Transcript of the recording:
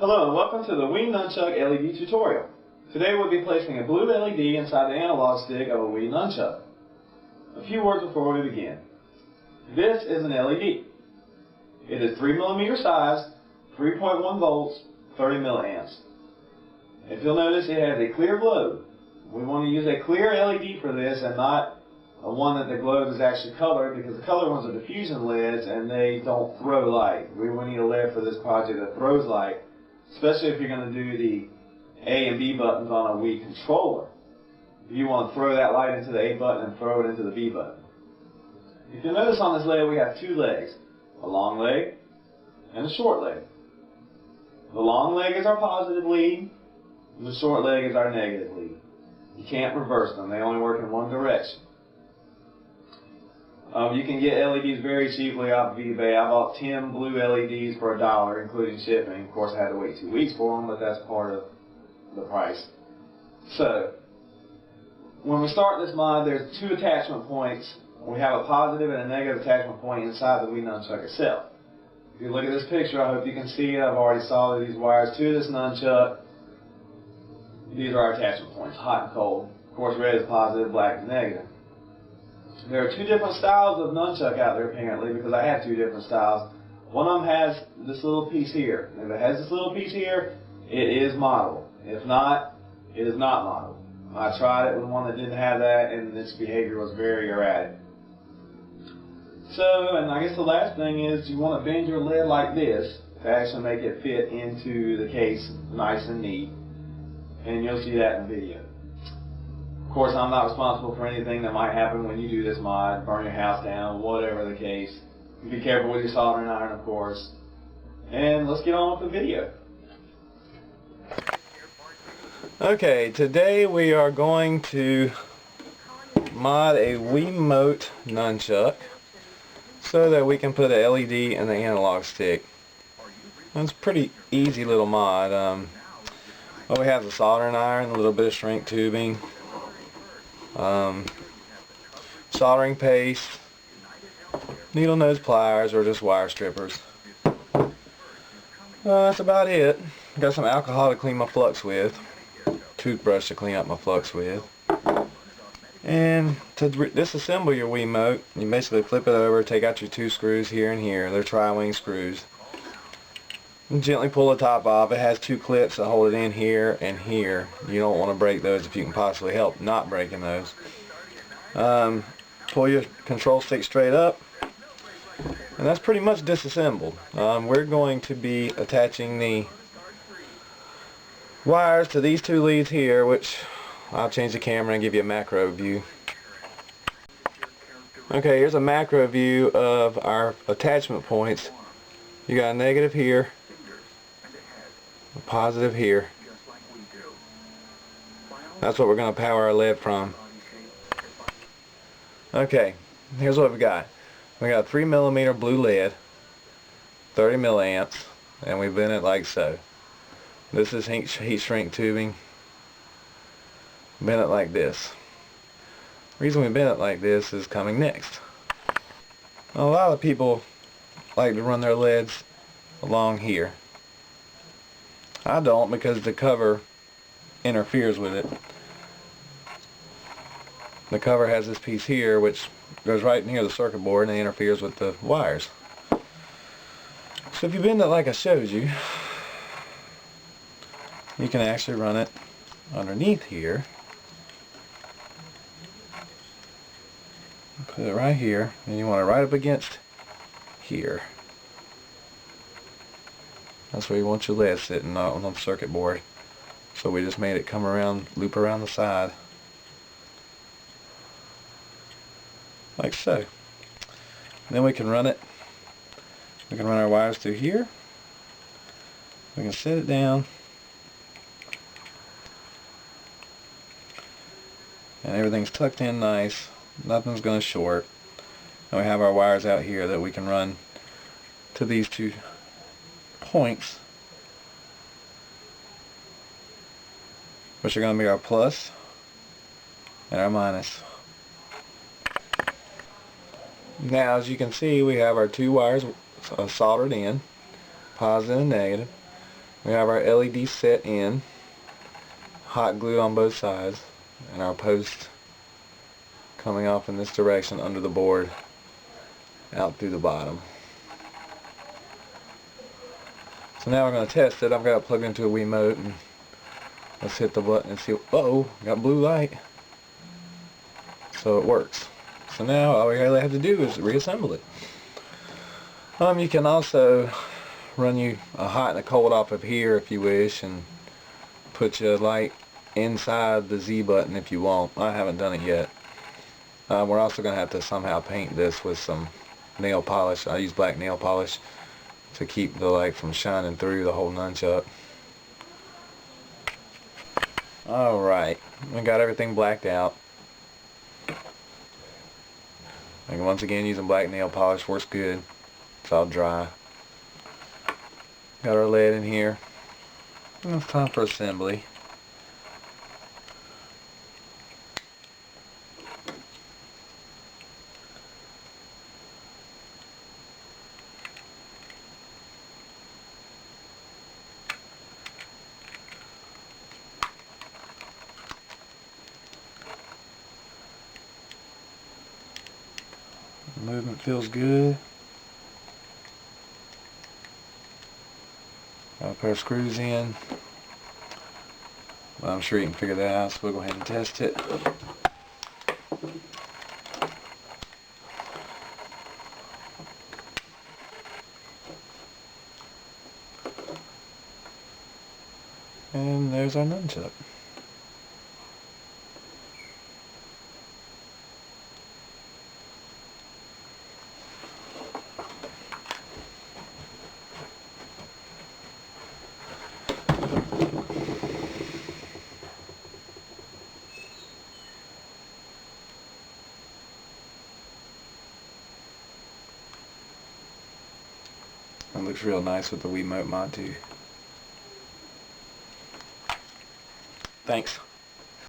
Hello and welcome to the Wii Nunchuck LED tutorial. Today we'll be placing a blue LED inside the analog stick of a Wii Nunchuck. A few words before we begin. This is an LED. It is 3mm size, 3.1 volts, 30 milliamps. If you'll notice, it has a clear globe. We want to use a clear LED for this and not one that the globe is actually colored, because the colored ones are diffusion LEDs and they don't throw light. We need a LED for this project that throws light, especially if you're going to do the A and B buttons on a Wii controller. You want to throw that light into the A button and throw it into the B button. If you'll notice on this LED we have two legs, a long leg and a short leg. The long leg is our positive lead, and the short leg is our negative lead. You can't reverse them, they only work in one direction. You can get LEDs very cheaply off of eBay. I bought 10 blue LEDs for $1, including shipping. Of course, I had to wait 2 weeks for them, but that's part of the price. So, when we start this mod, there's two attachment points. We have a positive and a negative attachment point inside the Wii Nunchuck itself. If you look at this picture, I hope you can see it. I've already soldered these wires to this Nunchuck. These are our attachment points, hot and cold. Of course, red is positive, black is negative. There are two different styles of Nunchuck out there apparently, because I have two different styles. One of them has this little piece here. If it has this little piece here, it is moddable. If not, it is not moddable. I tried it with one that didn't have that, and its behavior was very erratic. So, and I guess the last thing is you want to bend your LED like this to actually make it fit into the case nice and neat. And you'll see that in the video. Of course, I'm not responsible for anything that might happen when you do this mod, burn your house down, whatever the case. Be careful with your soldering iron, of course. And let's get on with the video. Okay, today we are going to mod a Wiimote Nunchuck so that we can put a LED in the analog stick. It's a pretty easy little mod. All we have is a soldering iron, a little bit of shrink tubing, soldering paste, needle nose pliers, or just wire strippers. That's about it. Got some alcohol to clean my flux with, toothbrush to clean up my flux with, and to disassemble your Wiimote, you basically flip it over, take out your two screws here and here. They're tri-wing screws. And gently pull the top off. It has two clips that hold it in here and here. You don't want to break those if you can possibly help not breaking those. Pull your control stick straight up, and that's pretty much disassembled. We're going to be attaching the wires to these two leads here, which I'll change the camera and give you a macro view. Okay, here's a macro view of our attachment points. You got a negative here, a positive here. That's what we're going to power our LED from. Okay, here's what we got. We got a 3mm blue LED, 30 milliamps, and we bent it like so. This is heat shrink tubing. Bent it like this. The reason we bent it like this is coming next. A lot of people like to run their LEDs along here. I don't, because the cover interferes with it. The cover has this piece here which goes right near the circuit board and it interferes with the wires. So if you bend it like I showed you, you can actually run it underneath here. Put it right here, and you want it right up against here. That's where you want your LED sitting, not on the circuit board. So we just made it come around, loop around the side. Like so. And then we can run it. We can run our wires through here. We can set it down. And everything's tucked in nice. Nothing's going to short. And we have our wires out here that we can run to these two points, which are going to be our plus and our minus. Now, as you can see, we have our two wires soldered in, positive and negative. We have our LED set in, hot glue on both sides, and our post coming off in this direction under the board out through the bottom. So now we're going to test it. I've got it plugged into a Wiimote, and let's hit the button and see. Uh-oh, got blue light. So it works. So now all we really have to do is reassemble it. You can also run you a hot and a cold off of here if you wish, and put your light inside the Z button if you want. I haven't done it yet. We're also going to have to somehow paint this with some nail polish. I use black nail polish to keep the light from shining through the whole nunchuck. Alright, we got everything blacked out. And once again, using black nail polish works good. It's all dry. Got our lead in here. And it's time for assembly. The movement feels good. Got a pair of screws in. Well, I'm sure you can figure that out, so we'll go ahead and test it. And there's our nunchuck. It looks real nice with the Wiimote mod too. Thanks.